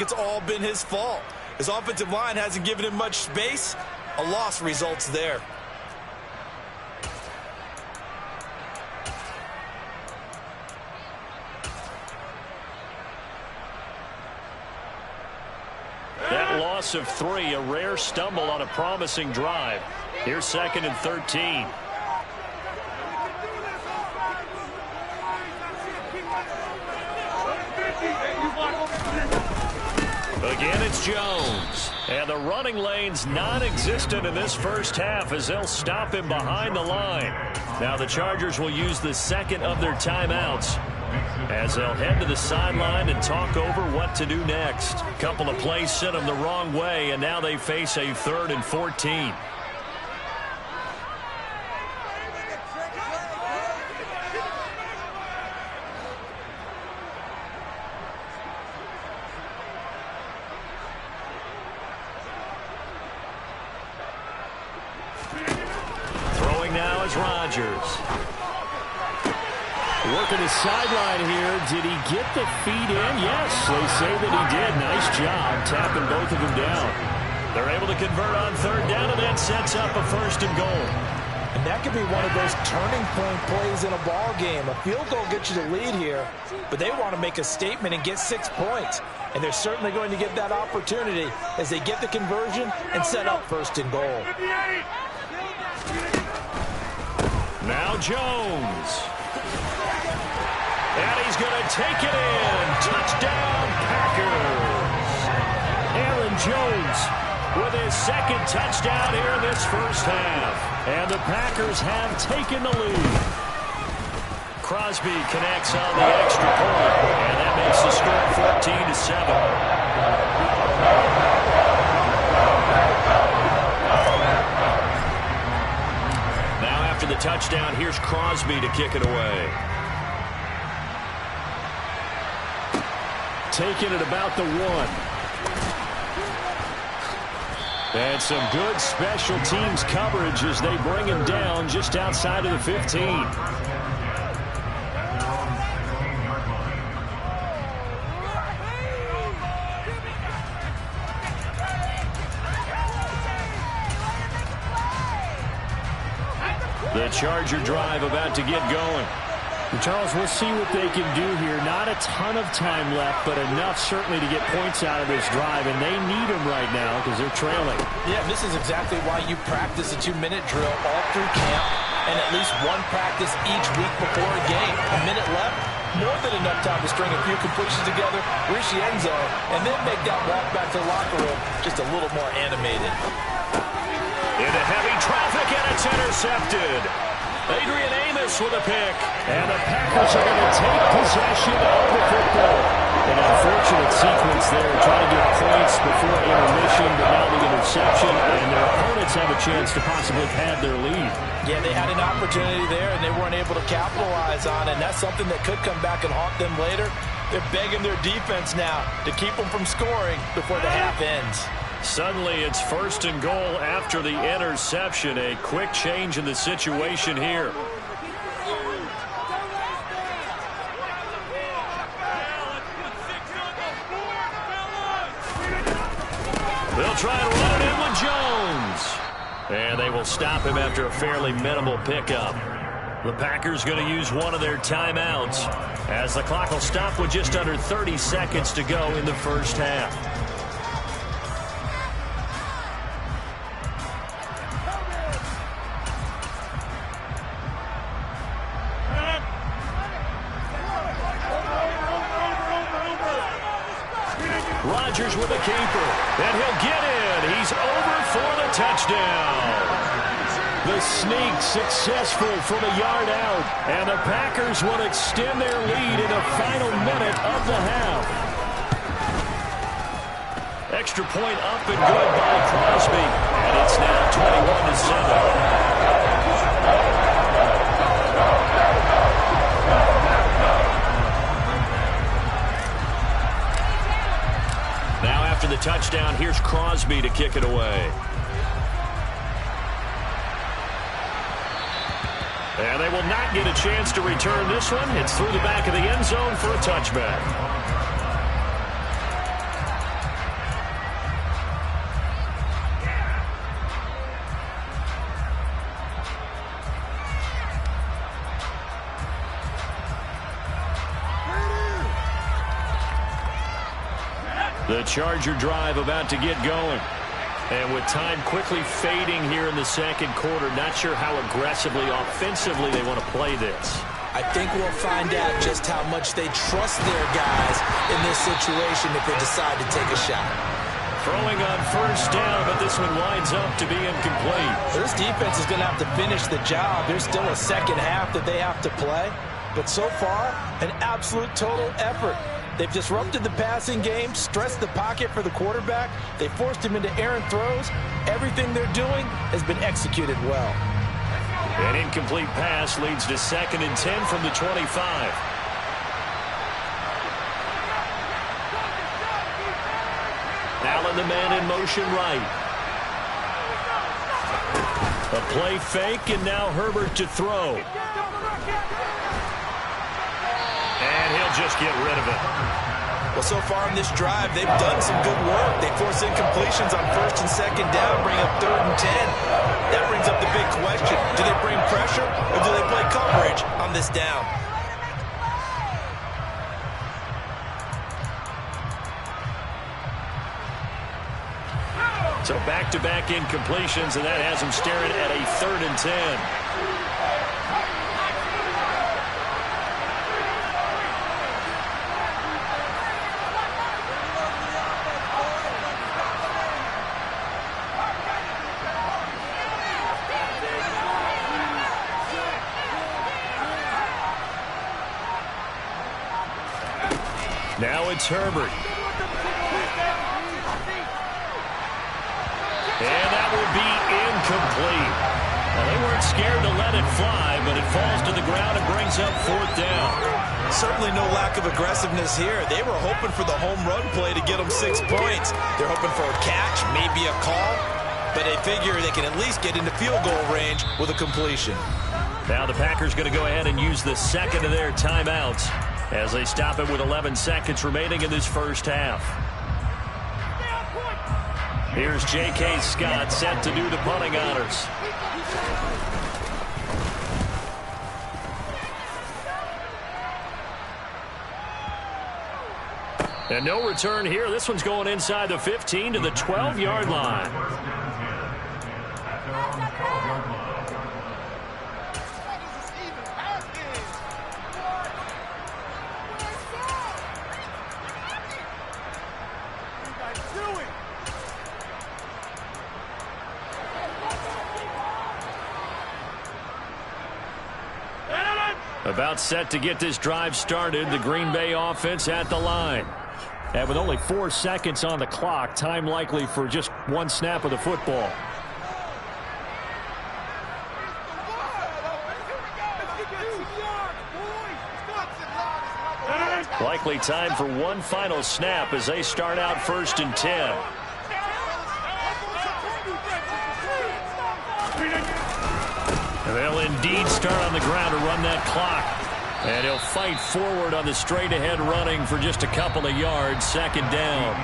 It's all been his fault. His offensive line hasn't given him much space. A loss results there. That loss of 3, a rare stumble on a promising drive. Here's 2nd and 13. Again, it's Jones. And the running lane's non-existent in this first half as they'll stop him behind the line. Now the Chargers will use the second of their timeouts as they'll head to the sideline and talk over what to do next. A couple of plays sent them the wrong way, and now they face a 3rd and 14. Throwing now is Rodgers. Working the sideline here. Did he get the feet in? Yes, they say that he did. Nice job tapping both of them down. They're able to convert on 3rd down, and that sets up a 1st and goal. And that could be one of those turning point plays in a ball game. A field goal gets you the lead here, but they want to make a statement and get 6 points. And they're certainly going to get that opportunity as they get the conversion and set up 1st and goal. Now Jones. And he's going to take it in. Touchdown, Packers. Aaron Jones with his 2nd touchdown here in this first half. And the Packers have taken the lead. Crosby connects on the extra point. And that makes the score 14-7. Now after the touchdown, here's Crosby to kick it away. Taking it about the 1. And some good special teams coverage as they bring him down just outside of the 15. The Charger drive about to get going. Charles, we'll see what they can do here. Not a ton of time left, but enough certainly to get points out of this drive, and they need them right now because they're trailing. Yeah, this is exactly why you practice a 2-minute drill all through camp and at least one practice each week before a game. A minute left, more than enough time to string a few completions together, reach the end zone, and then make that walk back to the locker room just a little more animated. Into heavy traffic, and it's intercepted. Adrian Amos with a pick. And the Packers are going to take possession of the football. An unfortunate sequence there, trying to get points before intermission, but now the interception, and their opponents have a chance to possibly pad their lead. Yeah, they had an opportunity there, and they weren't able to capitalize on it, and that's something that could come back and haunt them later. They're begging their defense now to keep them from scoring before the half ends. Suddenly, it's 1st and goal after the interception. A quick change in the situation here. They'll try and run it in with Jones. And they will stop him after a fairly minimal pickup. The Packers going to use one of their timeouts as the clock will stop with just under 30 seconds to go in the first half. Rodgers with a keeper, and he'll get in. He's over for the touchdown. The sneak successful from a yard out, and the Packers will extend their lead in the final minute of the half. Extra point up and good by Crosby, and it's now 21-7. After the touchdown, here's Crosby to kick it away. And they will not get a chance to return this one. It's through the back of the end zone for a touchback. The Charger drive about to get going. And with time quickly fading here in the second quarter, not sure how aggressively, offensively they want to play this. I think we'll find out just how much they trust their guys in this situation if they decide to take a shot. Throwing on first down, but this one winds up to be incomplete. This defense is going to have to finish the job. There's still a second half that they have to play. But so far, an absolute total effort. They've disrupted the passing game, stressed the pocket for the quarterback. They forced him into errant throws. Everything they're doing has been executed well. An incomplete pass leads to 2nd and 10 from the 25. Allen, the man in motion right. A play fake, and now Herbert to throw. And he'll just get rid of it. Well, so far in this drive, they've done some good work. They force incompletions on 1st and 2nd down, bring up 3rd and 10. That brings up the big question. Do they bring pressure, or do they play coverage on this down? So back-to-back incompletions, and that has them staring at a 3rd and 10. Now it's Herbert. And that will be incomplete. Well, they weren't scared to let it fly, but it falls to the ground and brings up 4th down. Certainly no lack of aggressiveness here. They were hoping for the home run play to get them 6 points. They're hoping for a catch, maybe a call, but they figure they can at least get into field goal range with a completion. Now the Packers going to go ahead and use the second of their timeouts as they stop it with 11 seconds remaining in this first half. Here's J.K. Scott set to do the punting honors. And no return here. This one's going inside the 15 to the 12-yard line. About set to get this drive started, the Green Bay offense at the line. And with only 4 seconds on the clock, time likely for just 1 snap of the football. Likely time for 1 final snap as they start out 1st and 10. And they'll indeed start on the ground to run that clock. And he'll fight forward on the straight-ahead running for just a couple of yards, 2nd down.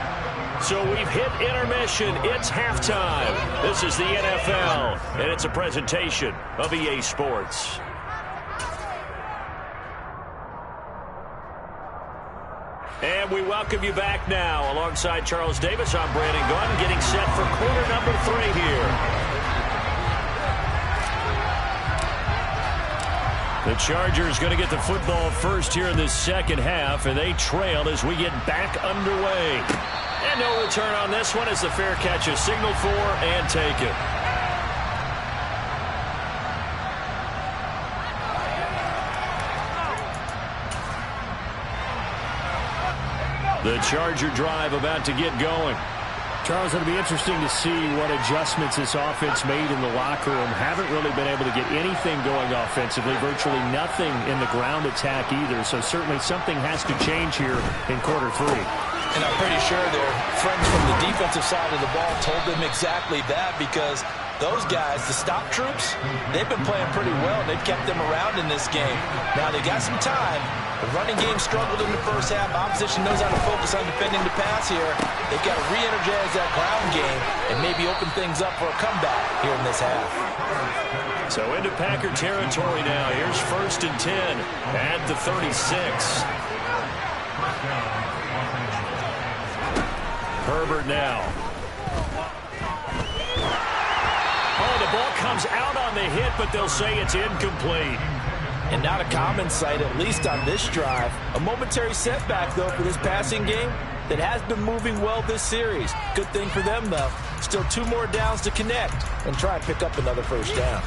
So we've hit intermission. It's halftime. This is the NFL, and it's a presentation of EA Sports. And we welcome you back now. Alongside Charles Davis, I'm Brandon Gaudin, getting set for quarter number 3 here. The Chargers going to get the football first here in this second half, and they trail as we get back underway. And no return on this one as the fair catch is signaled for and taken. The Charger drive about to get going. Charles, it'll be interesting to see what adjustments this offense made in the locker room. Haven't really been able to get anything going offensively, virtually nothing in the ground attack either. So certainly something has to change here in quarter 3. And I'm pretty sure their friends from the defensive side of the ball told them exactly that, because those guys, the stop troops, they've been playing pretty well. They've kept them around in this game. Now they got some time. The running game struggled in the first half. Opposition knows how to focus on defending the pass here. They've got to re-energize that ground game and maybe open things up for a comeback here in this half. So into Packer territory now. Here's 1st and 10 at the 36. Herbert now. Oh, the ball comes out on the hit, but they'll say it's incomplete. And not a common sight, at least on this drive. A momentary setback, though, for this passing game that has been moving well this series. Good thing for them, though. Still 2 more downs to connect and try and pick up another first down.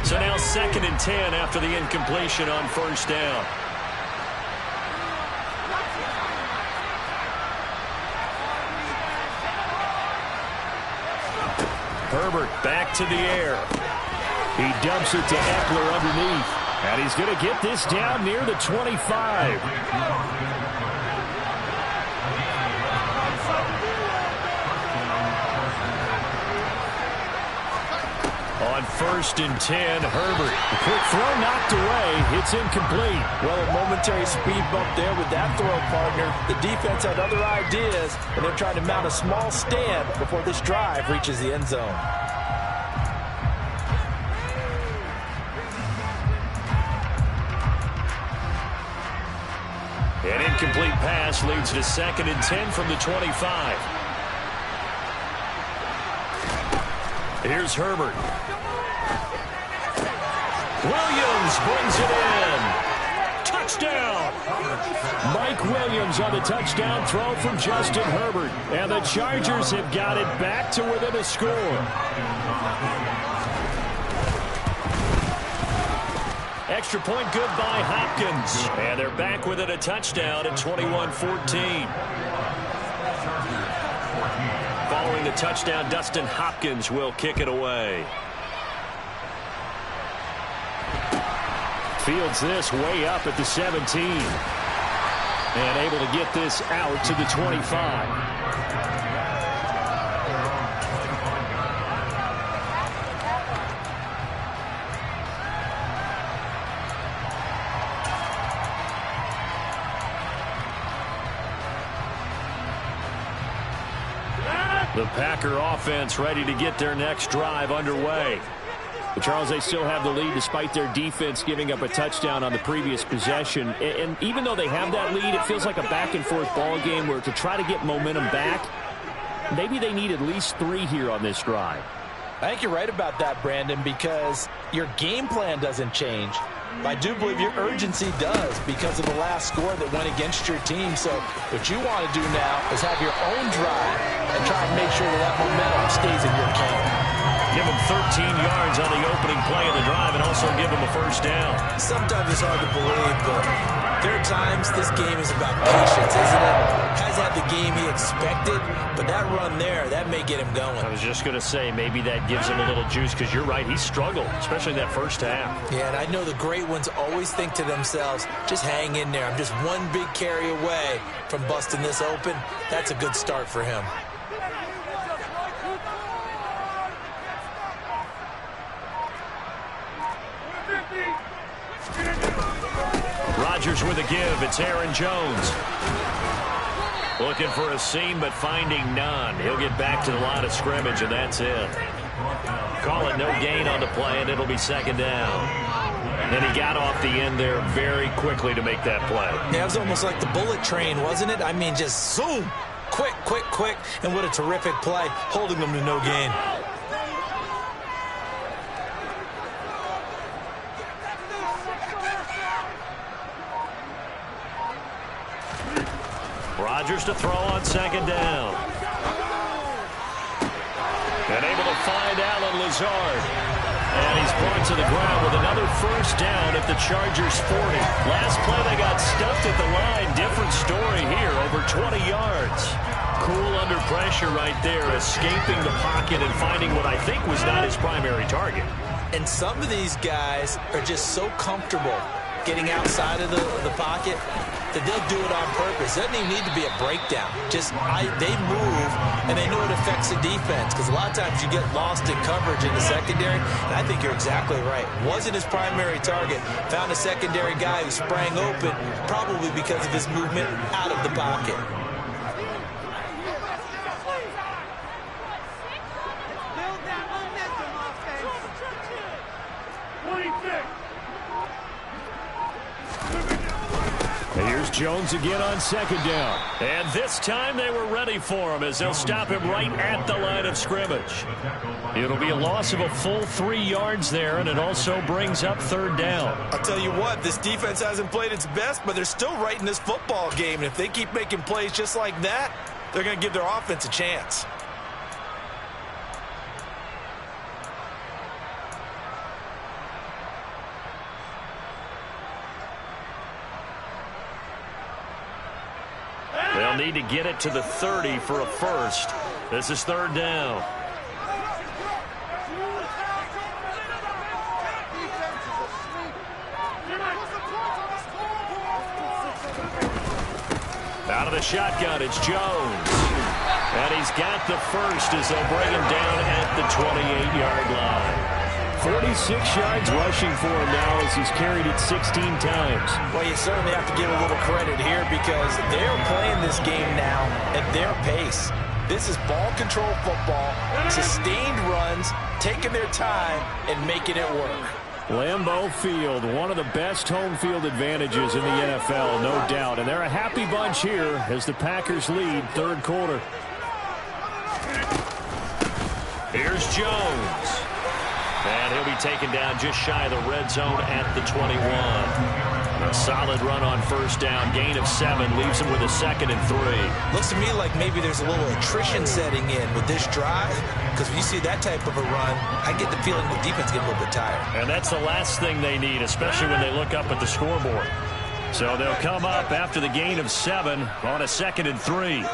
So now 2nd and 10 after the incompletion on first down. Herbert back to the air. He dumps it to Eckler underneath. And he's going to get this down near the 25. On 1st and 10, Herbert. A quick throw knocked away. It's incomplete. Well, a momentary speed bump there with that throw partner. The defense had other ideas, and they're trying to mount a small stand before this drive reaches the end zone. An incomplete pass leads to 2nd and 10 from the 25. Here's Herbert. Williams brings it in. Touchdown! Mike Williams on the touchdown throw from Justin Herbert. And the Chargers have got it back to within a score. Extra point good by Hopkins. And they're back within a touchdown at 21-14. Following the touchdown, Dustin Hopkins will kick it away. Fields this way up at the 17. And able to get this out to the 25. The Packer offense ready to get their next drive underway. But Charles, they still have the lead despite their defense giving up a touchdown on the previous possession. And even though they have that lead, it feels like a back-and-forth ball game where to try to get momentum back, maybe they need at least 3 here on this drive. I think you're right about that, Brandon, because your game plan doesn't change. I do believe your urgency does because of the last score that went against your team. So what you want to do now is have your own drive and try and make sure that momentum stays in your camp. Give him 13 yards on the opening play of the drive and also give him a first down. Sometimes it's hard to believe, but there are times this game is about patience, isn't it? Has had the game he expected, but that run there, that may get him going. I was just going to say, maybe that gives him a little juice because you're right, he struggled, especially in that first half. Yeah, and I know the great ones always think to themselves, just hang in there. I'm just one big carry away from busting this open. That's a good start for him. Rodgers with a give. It's Aaron Jones. Looking for a seam, but finding none. He'll get back to the line of scrimmage, and that's it. Call it no gain on the play, and it'll be 2nd down. And he got off the end there very quickly to make that play. Yeah, it was almost like the bullet train, wasn't it? I mean, just zoom. Quick, quick, quick. And what a terrific play, holding them to no gain. Rodgers to throw on 2nd down. And able to find Allen Lazard. And he's brought to the ground with another first down at the Chargers 40. Last play they got stuffed at the line. Different story here, over 20 yards. Cool under pressure right there, escaping the pocket and finding what I think was not his primary target. And some of these guys are just so comfortable getting outside of the pocket that they'll do it on purpose. Doesn't even need to be a breakdown. Just they move, and they know it affects the defense because a lot of times you get lost in coverage in the secondary, and I think you're exactly right. Wasn't his primary target. Found a secondary guy who sprang open, probably because of his movement out of the pocket. Jones again on second down. And this time they were ready for him as they'll stop him right at the line of scrimmage. It'll be a loss of a full 3 yards there, and it also brings up third down. I'll tell you what, this defense hasn't played its best, but they're still right in this football game. And if they keep making plays just like that, they're going to give their offense a chance. They'll need to get it to the 30 for a first. This is third down. Out of the shotgun, it's Jones. And he's got the first as they'll bring him down at the 28-yard line. 46 yards rushing for him now as he's carried it 16 times. Well, you certainly have to give a little credit here because they're playing this game now at their pace. This is ball control football, sustained runs, taking their time, and making it work. Lambeau Field, one of the best home field advantages in the NFL, no doubt. And they're a happy bunch here as the Packers lead third quarter. Here's Jones. And he'll be taken down just shy of the red zone at the 21. A solid run on first down. Gain of 7 leaves him with a 2nd and 3. Looks to me like maybe there's a little attrition setting in with this drive. Because when you see that type of a run, I get the feeling the defense gets a little bit tired. And that's the last thing they need, especially when they look up at the scoreboard. So they'll come up after the gain of 7 on a 2nd and 3.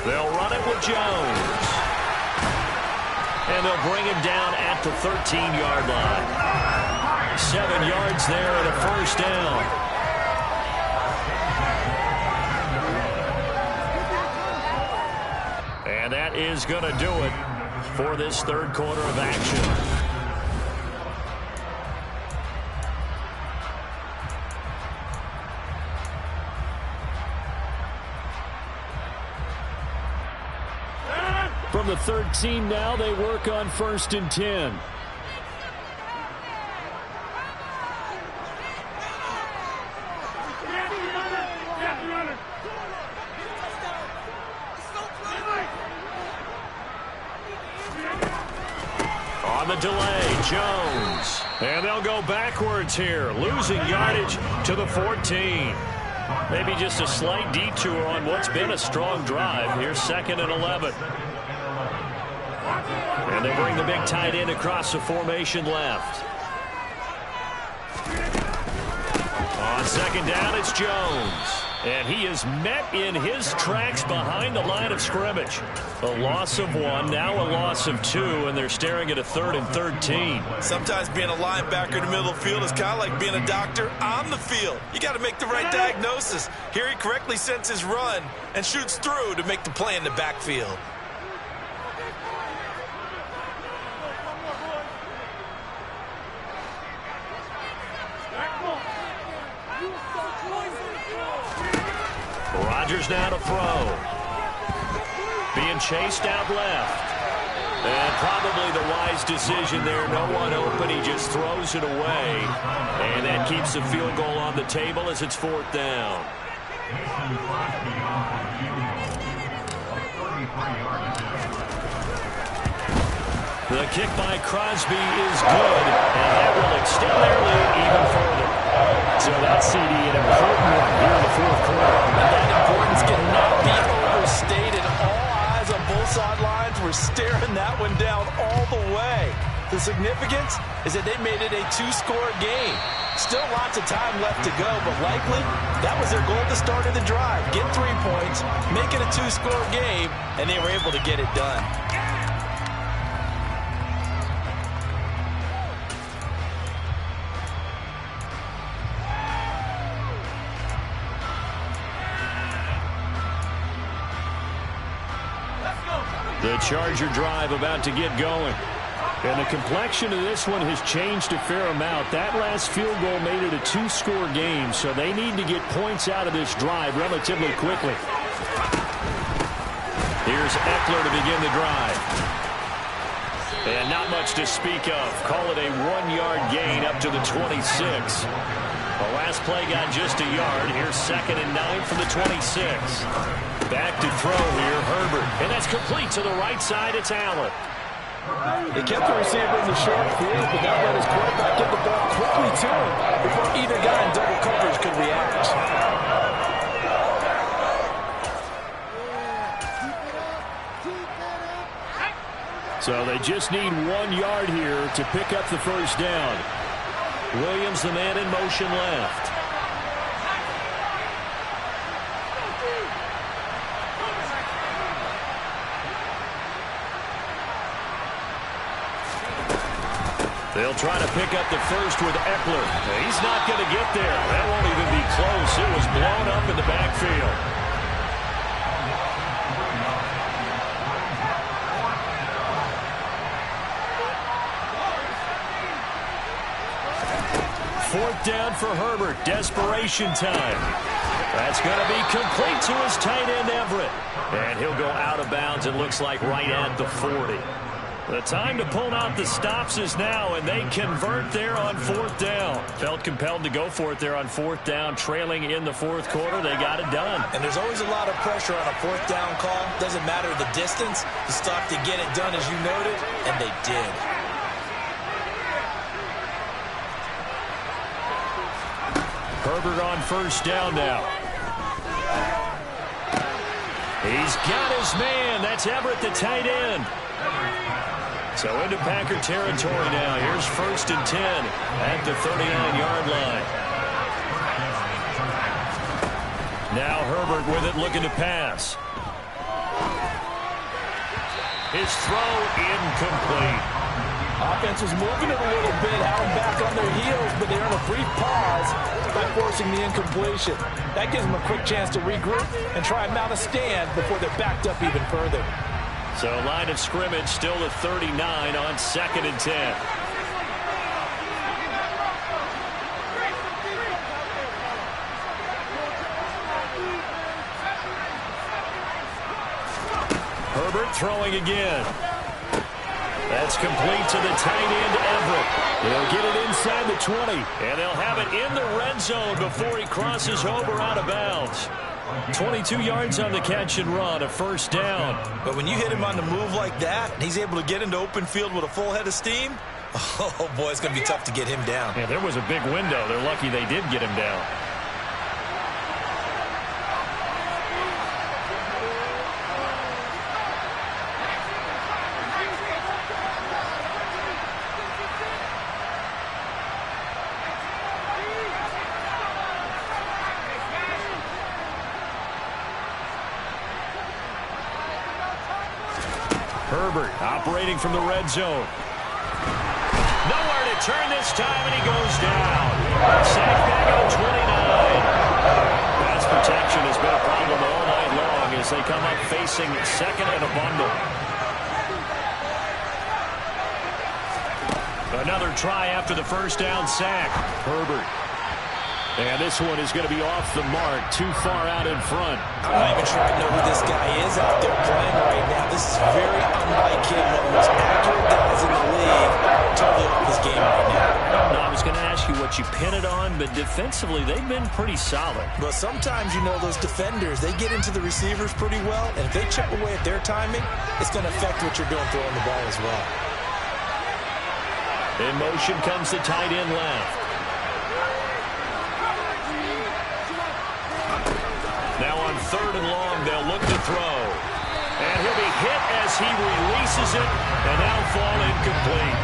They'll run it with Jones. And they'll bring him down at the 13-yard line. 7 yards there and a first down. And that is going to do it for this third quarter of action. From the 13 now, they work on 1st and 10. On the delay, Jones. And they'll go backwards here, losing yardage to the 14. Maybe just a slight detour on what's been a strong drive. Here's 2nd and 11. And they bring the big tight end across the formation left. On 2nd down, it's Jones. And he is met in his tracks behind the line of scrimmage. A loss of 1, now a loss of 2, and they're staring at a 3rd and 13. Sometimes being a linebacker in the middle of the field is kind of like being a doctor on the field. You got to make the right diagnosis. Here he correctly sends his run and shoots through to make the play in the backfield. Rodgers now to throw. Being chased out left. And probably the wise decision there. No one open. He just throws it away. And that keeps the field goal on the table as it's 4th down. The kick by Crosby is good. And that will extend their lead even further. So that's CD an important one here in the 4th quarter. And that importance cannot be overstated. All eyes on both sidelines were staring that one down all the way. The significance is that they made it a 2-score game. Still lots of time left to go, but likely that was their goal at the start of the drive. Get 3 points, make it a 2-score game, and they were able to get it done. The Charger drive about to get going. And the complexion of this one has changed a fair amount. That last field goal made it a two-score game, so they need to get points out of this drive relatively quickly. Here's Eckler to begin the drive. And not much to speak of. Call it a 1-yard gain up to the 26. The last play got just a yard. Here's 2nd and 9 from the 26. Back to throw here, Herbert. And that's complete to the right side. It's Allen. He kept the receiver in the short field, but that let his quarterback get the ball quickly to him before either guy in double coverage could react. So they just need 1 yard here to pick up the first down. Williams, the man in motion left. They'll try to pick up the first with Eckler. He's not going to get there. That won't even be close. It was blown up in the backfield. Fourth down for Herbert. Desperation time. That's going to be complete to his tight end, Everett. And he'll go out of bounds, it looks like, right at the 40. The time to pull out the stops is now, and they convert there on 4th down. Felt compelled to go for it there on 4th down, trailing in the 4th quarter. They got it done. And there's always a lot of pressure on a 4th down call. Doesn't matter the distance. You stop to get it done, as you noted, and they did. Herbert on 1st down now. He's got his man. That's Everett, the tight end. So into Packer territory now. Here's 1st and 10 at the 39-yard line. Now Herbert with it, looking to pass. His throw incomplete. Offense was moving it a little bit, had them back on their heels, but they earned a brief pause by forcing the incompletion. That gives them a quick chance to regroup and try and mount a stand before they're backed up even further. So line of scrimmage still at 39 on 2nd and 10. Herbert throwing again. That's complete to the tight end, Everett. They'll get it inside the 20, and they'll have it in the red zone before he crosses over out of bounds. 22 yards on the catch and run, a 1st down. But when you hit him on the move like that, and he's able to get into open field with a full head of steam, oh boy, it's going to be tough to get him down. Yeah, there was a big window. They're lucky they did get him down. Herbert operating from the red zone. Nowhere to turn this time, and he goes down. Sacked back at 29. Pass protection has been a problem all night long as they come up facing 2nd and a bundle. Another try after the 1st down sack. Herbert. And this one is going to be off the mark, too far out in front. I'm not even sure I know who this guy is out there playing right now. This is very unlike him. One of the most accurate guys in the league. Totally off his game right now. No, I was going to ask you what you pin it on, but defensively, they've been pretty solid. But sometimes, you know, those defenders, they get into the receivers pretty well, and if they chip away at their timing, it's going to affect what you're doing throwing the ball as well. In motion comes the tight end left. Now on 3rd and long, they'll look to throw. And he'll be hit as he releases it, and that'll fall incomplete.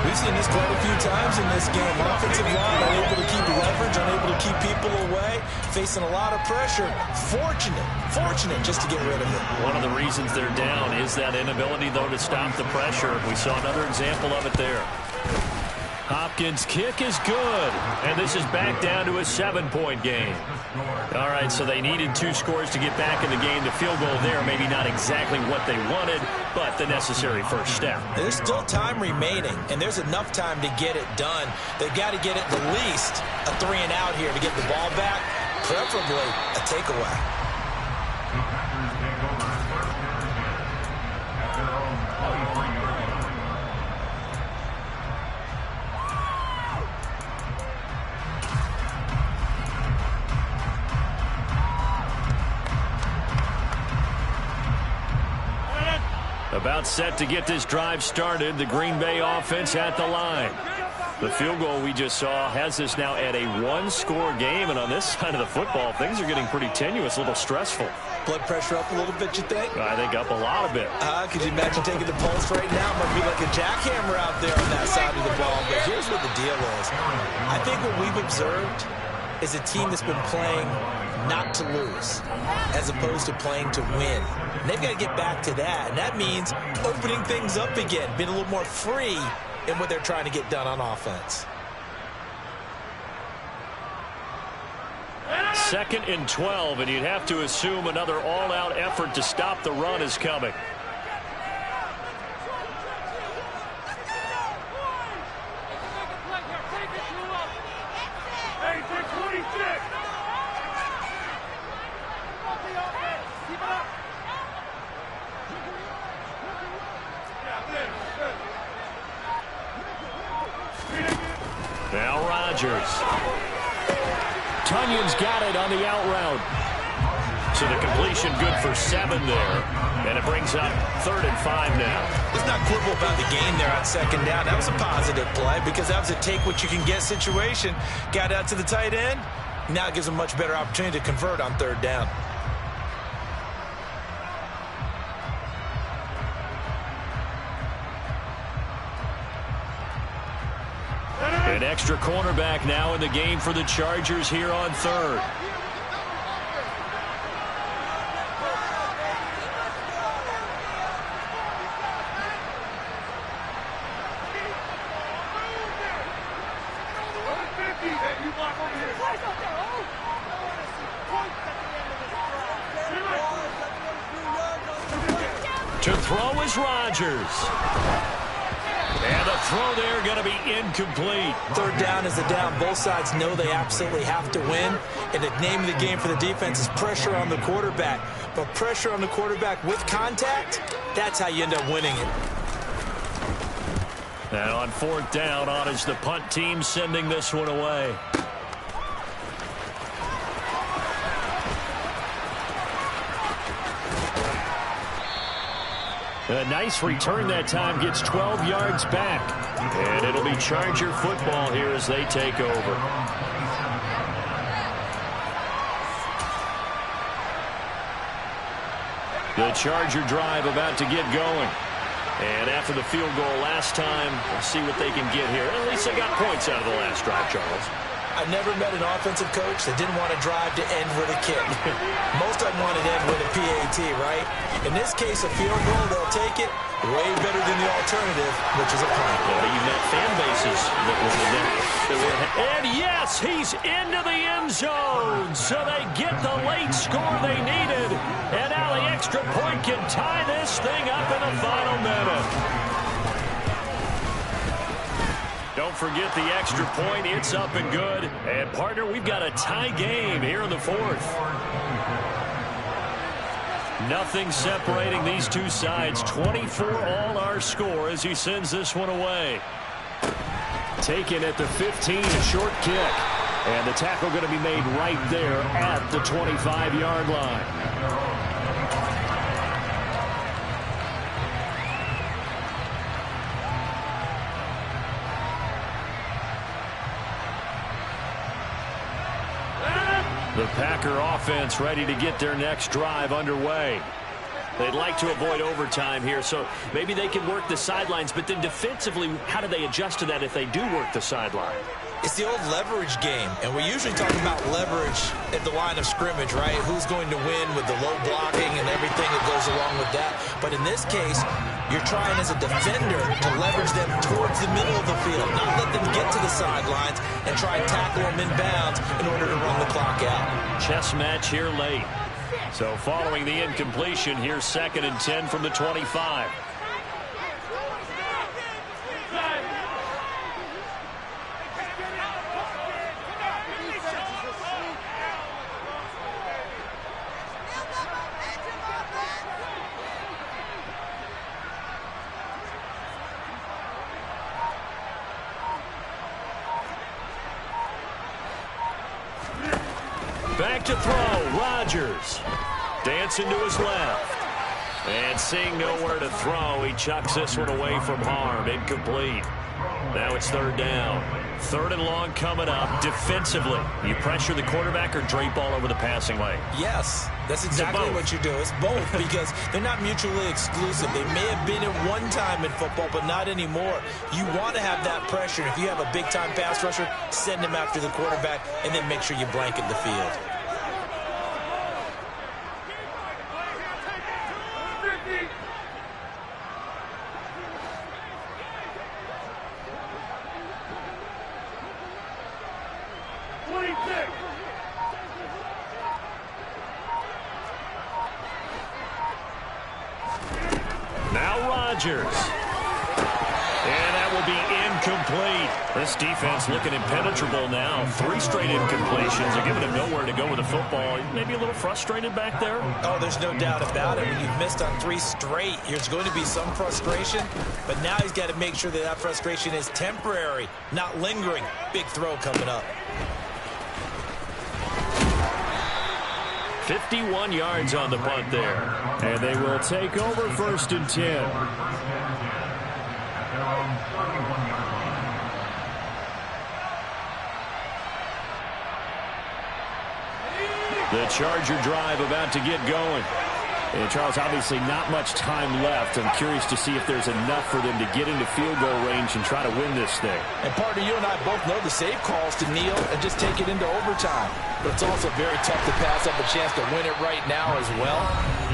We've seen this quite a few times in this game. Offensive line unable to keep leverage, unable to keep people away, facing a lot of pressure. Fortunate just to get rid of it. One of the reasons they're down is that inability, though, to stop the pressure. We saw another example of it there. Hopkins' kick is good, and this is back down to a 7-point game. All right, so they needed 2 scores to get back in the game. The field goal there, maybe not exactly what they wanted, but the necessary first step. There's still time remaining, and there's enough time to get it done. They've got to get it at least a 3-and-out here to get the ball back, preferably a takeaway. About set to get this drive started. The Green Bay offense at the line. The field goal we just saw has us now at a 1-score game. And on this side of the football, things are getting pretty tenuous, a little stressful. Blood pressure up a little bit, you think? I think up a lot of it. Could you imagine taking the pulse right now? It might be like a jackhammer out there on that side of the ball. But here's what the deal is. I think what we've observed is a team that's been playing not to lose as opposed to playing to win. And they've got to get back to that. And that means opening things up again, being a little more free in what they're trying to get done on offense. 2nd and 12, and you'd have to assume another all-out effort to stop the run is coming. Now Rodgers. Tunyon's got it on the out route. So the completion good for 7 there. And it brings up 3rd and 5 now. Let's not quibble about the gain there on 2nd down. That was a positive play because that was a take-what-you-can-get situation. Got out to the tight end. Now it gives them a much better opportunity to convert on 3rd down. An extra cornerback now in the game for the Chargers here on 3rd. To throw is Rodgers. And the throw there going to be incomplete. 3rd down is the down. Both sides know they absolutely have to win. And the name of the game for the defense is pressure on the quarterback. But pressure on the quarterback with contact, that's how you end up winning it. And on 4th down, on is the punt team sending this one away. A nice return that time, gets 12 yards back. And it'll be Charger football here as they take over. The Charger drive about to get going. And after the field goal last time, we'll see what they can get here. At least they got points out of the last drive, Charles. I've never met an offensive coach that didn't want to drive to end with a kick. Most of them want to end with a PAT, right? In this case, a field goal, they'll take it way better than the alternative, which is a punt. Yeah, you met fan bases that was the net. And yes, he's into the end zone. So they get the late score they needed. And now the extra point can tie this thing up in the final minute. Don't forget the extra point. It's up and good. And, partner, we've got a tie game here in the 4th. Nothing separating these two sides. 24 all our score as he sends this one away. Taken at the 15, a short kick. And the tackle going to be made right there at the 25-yard line. The Packer offense ready to get their next drive underway. They'd like to avoid overtime here, so maybe they can work the sidelines, but then defensively, how do they adjust to that if they do work the sideline? It's the old leverage game, and we usually talk about leverage at the line of scrimmage, right? Who's going to win with the low blocking and everything everything that goes along with that. But in this case, you're trying as a defender to leverage them towards the middle of the field, not let them get to the sidelines and try and tackle them in bounds in order to run the clock out. Chess match here late. So following the incompletion, here's 2nd and 10 from the 25. Back to throw, Rodgers. Dancing to his left. And seeing nowhere to throw, he chucks this one away from harm. Incomplete. Now it's 3rd down. 3rd and long coming up. Defensively, you pressure the quarterback or drape all over the passing lane? Yes, that's exactly what you do. It's both because they're not mutually exclusive. They may have been at one time in football, but not anymore. You want to have that pressure. If you have a big-time pass rusher, send him after the quarterback and then make sure you blanket the field. Now Rodgers. And that will be incomplete. This defense looking impenetrable now. 3 straight incompletions. They're giving him nowhere to go with the football. Maybe a little frustrated back there? Oh, there's no doubt about it. When you've missed on 3 straight, there's going to be some frustration. But now he's got to make sure that that frustration is temporary, not lingering. Big throw coming up. 51 yards on the punt there. And they will take over 1st and 10. The Charger drive about to get going. And Charles, obviously not much time left. I'm curious to see if there's enough for them to get into field goal range and try to win this thing. And partner, you and I both know the safe calls to kneel and just take it into overtime. But it's also very tough to pass up a chance to win it right now as well.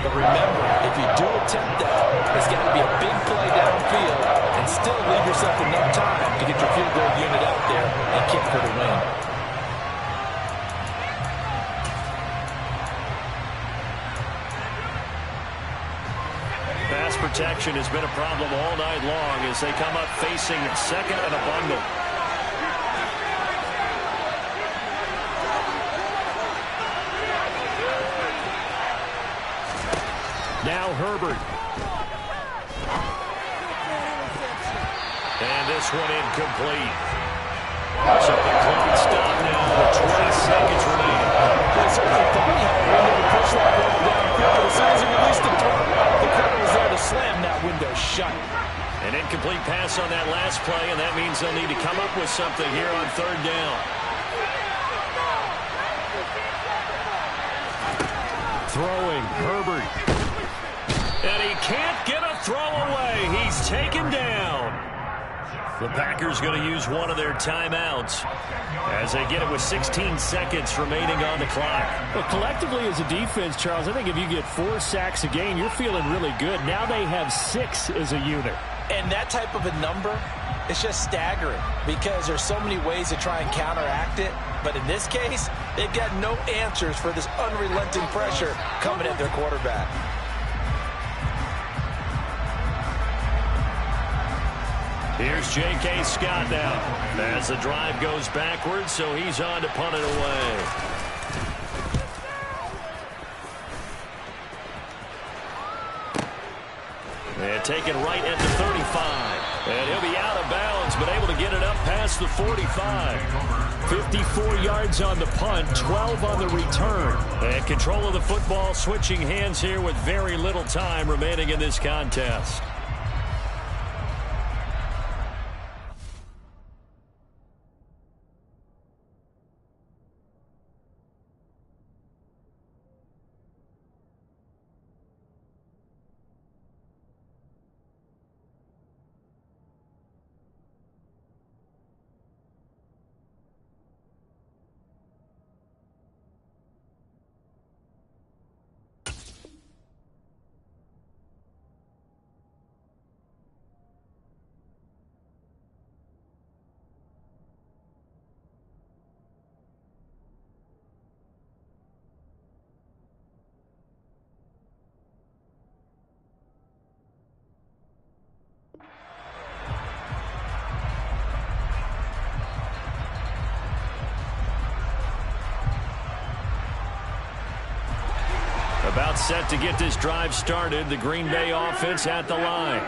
But remember, if you do attempt that, it's got to be a big play downfield and still leave yourself enough time to get your field goal unit out there and kick for the win. Pass protection has been a problem all night long as they come up facing 2nd and a bundle. Now Herbert. And this one incomplete. So the clock stop now with 20 seconds remaining. They certainly thought he had a window to push that ball downfield, but as soon as he released the throw, the corner was there to slam that window shut. An incomplete pass on that last play, and that means they'll need to come up with something here on 3rd down. Throwing, Herbert. And he can't get a throw away. He's taken down. The Packers going to use one of their timeouts as they get it with 16 seconds remaining on the clock. Well, collectively as a defense, Charles, I think if you get 4 sacks a game, you're feeling really good. Now they have 6 as a unit. And that type of a number, it's just staggering because there's so many ways to try and counteract it. But in this case, they've got no answers for this unrelenting pressure coming at their quarterback. Here's J.K. Scott now as the drive goes backwards, so he's on to punt it away. And taken right at the 35. And he'll be out of bounds, but able to get it up past the 45. 54 yards on the punt, 12 on the return. And control of the football, switching hands here with very little time remaining in this contest. About set to get this drive started. The Green Bay offense at the line.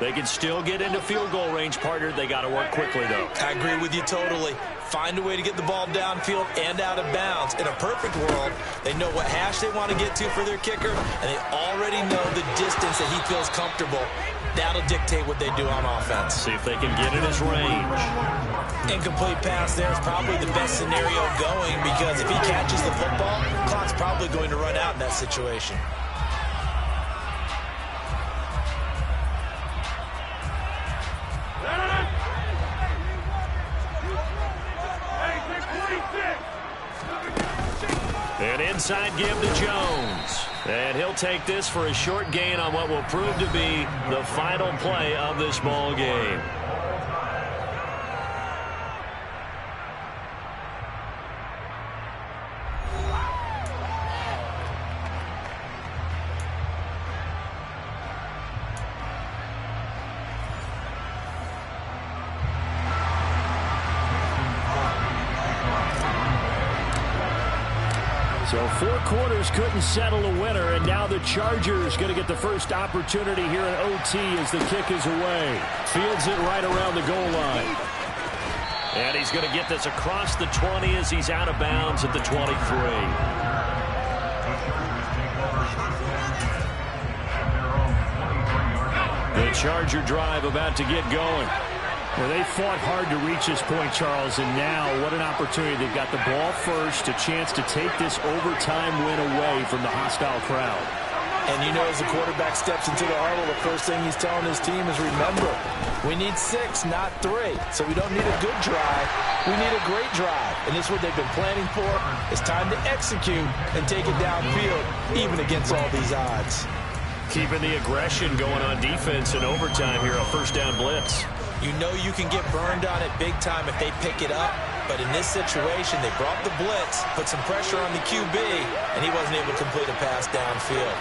They can still get into field goal range, partner. They got to work quickly, though. I agree with you totally. Find a way to get the ball downfield and out of bounds. In a perfect world, they know what hash they want to get to for their kicker, and they already know the distance that he feels comfortable. That'll dictate what they do on offense. See if they can get in his range. Incomplete pass there is probably the best scenario going, because if he catches the football, clock's probably going to run out in that situation. An inside give to Jones. And he'll take this for a short gain on what will prove to be the final play of this ball game. So 4 quarters couldn't settle a winner, and now the Chargers going to get the first opportunity here in OT as the kick is away. Fields it right around the goal line. And he's going to get this across the 20 as he's out of bounds at the 23. The Charger drive about to get going. Well, they fought hard to reach this point, Charles, and now what an opportunity. They've got the ball first, a chance to take this overtime win away from the hostile crowd. And you know, as the quarterback steps into the huddle, the first thing he's telling his team is, remember, we need 6, not 3. So we don't need a good drive. We need a great drive. And this is what they've been planning for. It's time to execute and take it downfield, even against all these odds. Keeping the aggression going on defense in overtime here, a first down blitz. You know you can get burned on it big time if they pick it up. But in this situation, they brought the blitz, put some pressure on the QB, and he wasn't able to complete a pass downfield.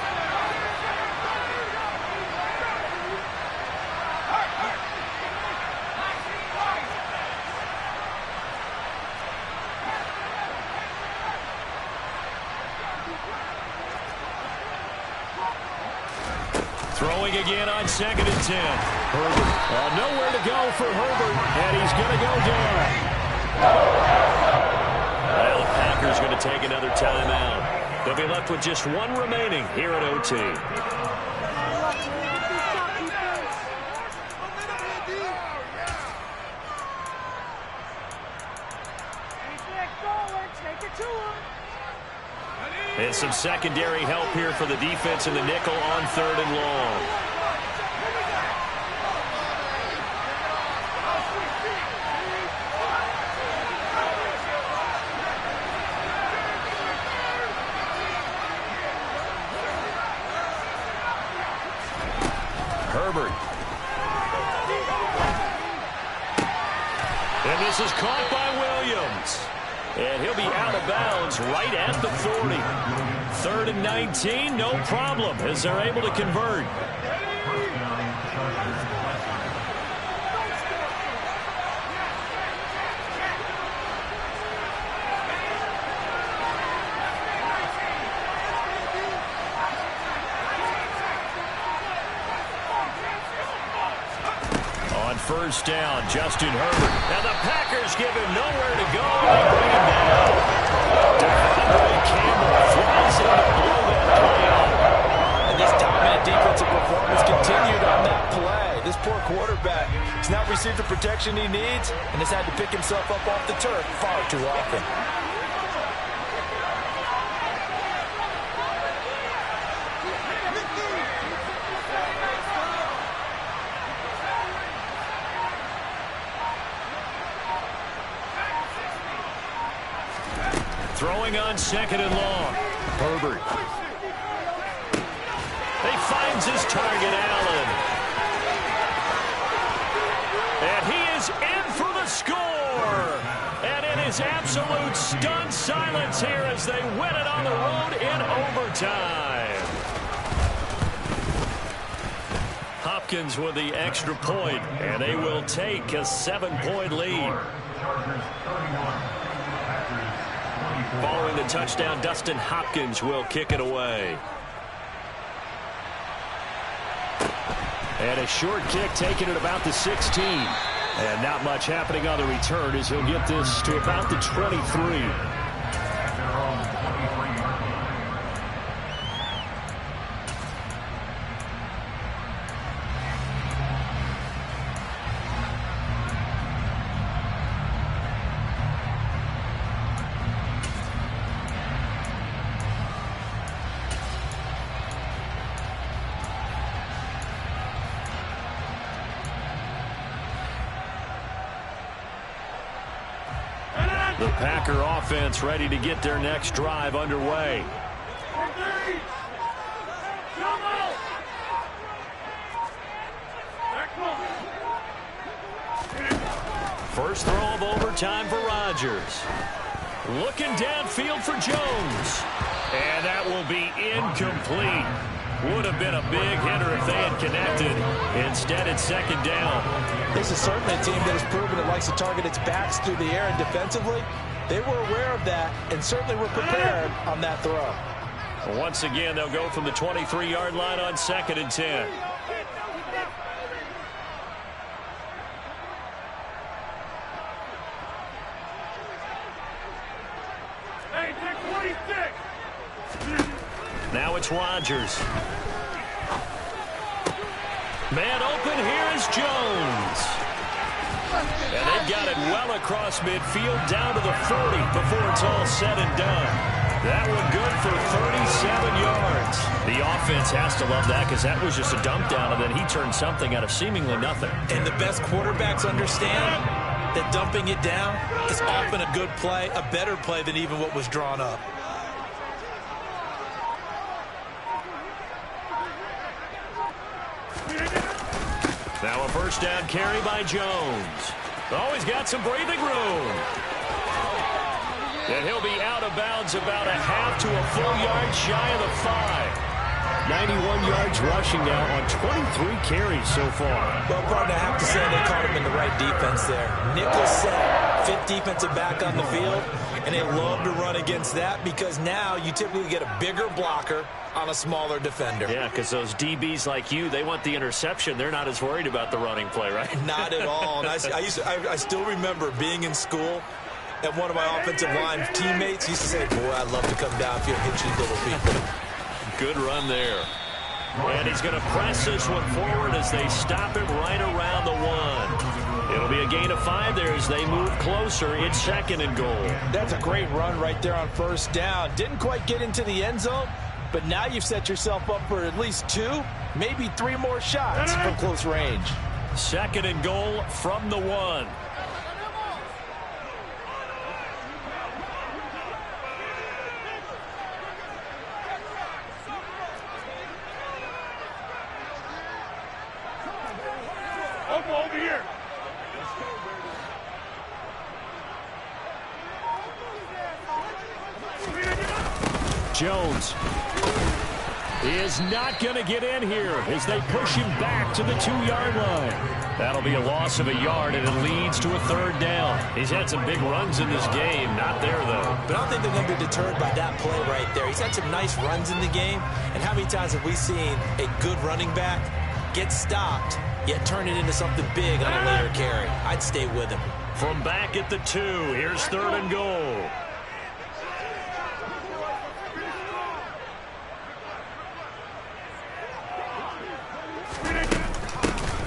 Throwing again on 2nd and 10. Herbert. Nowhere to go for Herbert, and he's going to go down. Well, the Packers going to take another timeout. They'll be left with just 1 remaining here at OT. And some secondary help here for the defense in the nickel on 3rd and long. Herbert. And this is caught by Williams. And he'll be out of bounds right at the 40. 3rd and 19, no problem, as they're able to convert. On 1st down, Justin Herbert. And the Packers give him nowhere to go. They bring him down. Devondre Campbell flies in to blow that play up. And this dominant defensive performance continued on that play. This poor quarterback has not received the protection he needs and has had to pick himself up off the turf far too often. Throwing on 2nd and long. Herbert. He finds his target, Allen. And he is in for the score. And it is absolute stunned silence here as they win it on the road in overtime. Hopkins with the extra point, and they will take a 7-point lead. Following the touchdown, Dustin Hopkins will kick it away. And a short kick taken at about the 16. And not much happening on the return as he'll get this to about the 23. The Packer offense ready to get their next drive underway. First throw of overtime for Rodgers. Looking downfield for Jones. And that will be incomplete. Would have been a big hitter if they had connected. Instead, it's second down. This is certainly a team that has proven it likes to target its backs through the air, and defensively, they were aware of that and certainly were prepared on that throw. Once again, they'll go from the 23-yard line on 2nd and 10. Now it's Rodgers. Man open, here is Jones. And they've got it well across midfield down to the 40 before it's all said and done. That one good for 37 yards. The offense has to love that because that was just a dump down, and then he turned something out of seemingly nothing. And the best quarterbacks understand that dumping it down is often a good play, a better play than even what was drawn up. Now a first down carry by Jones. Oh, he's got some breathing room. And he'll be out of bounds about a half to a full yard shy of the 5. 91 yards rushing now on 23 carries so far. Well, partner, I have to say they caught him in the right defense there. Nickel set, fifth defensive back on the field, and they love to run against that because now you typically get a bigger blocker on a smaller defender. Yeah, because those DBs like you, they want the interception. They're not as worried about the running play, right? Not at all. And I still remember being in school, and one of my offensive line teammates used to say, boy, I'd love to come downfield and hit you little people. Good run there. And he's going to press this one forward as they stop him right around the 1. It'll be a gain of 5 there as they move closer. It's 2nd and goal. That's a great run right there on first down. Didn't quite get into the end zone, but now you've set yourself up for at least 2, maybe 3 more shots from close range. 2nd and goal from the 1. Over here. Jones is not going to get in here as they push him back to the 2-yard line. That'll be a loss of a yard, and it leads to a 3rd down. He's had some big runs in this game. Not there, though. But I don't think they're going to be deterred by that play right there. He's had some nice runs in the game. And how many times have we seen a good running back get stopped, yet turn it into something big on a later carry? I'd stay with him. From back at the 2, here's 3rd and goal.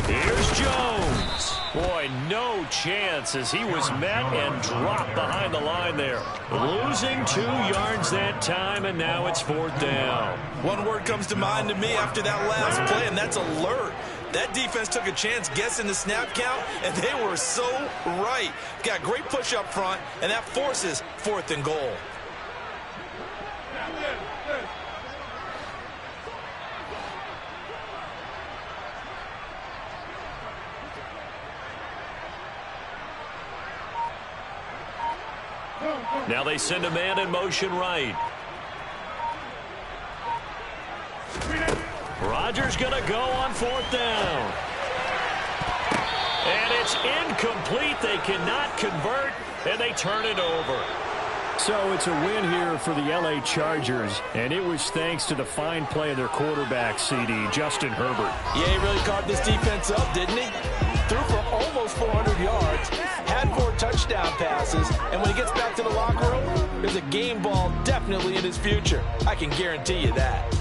Here's Jones. Boy, no chance as he was met and dropped behind the line there. Losing 2 yards that time, and now it's 4th down. One word comes to mind to me after that last play, and that's alert. That defense took a chance guessing the snap count, and they were so right. Got great push up front, and that forces 4th and goal. Now they send a man in motion right. Rodgers going to go on 4th down. And it's incomplete. They cannot convert, and they turn it over. So it's a win here for the L.A. Chargers, and it was thanks to the fine play of their quarterback, CD, Justin Herbert. Yeah, he really caught this defense up, didn't he? Threw for almost 400 yards, had 4 touchdown passes, and when he gets back to the locker room, there's a game ball definitely in his future. I can guarantee you that.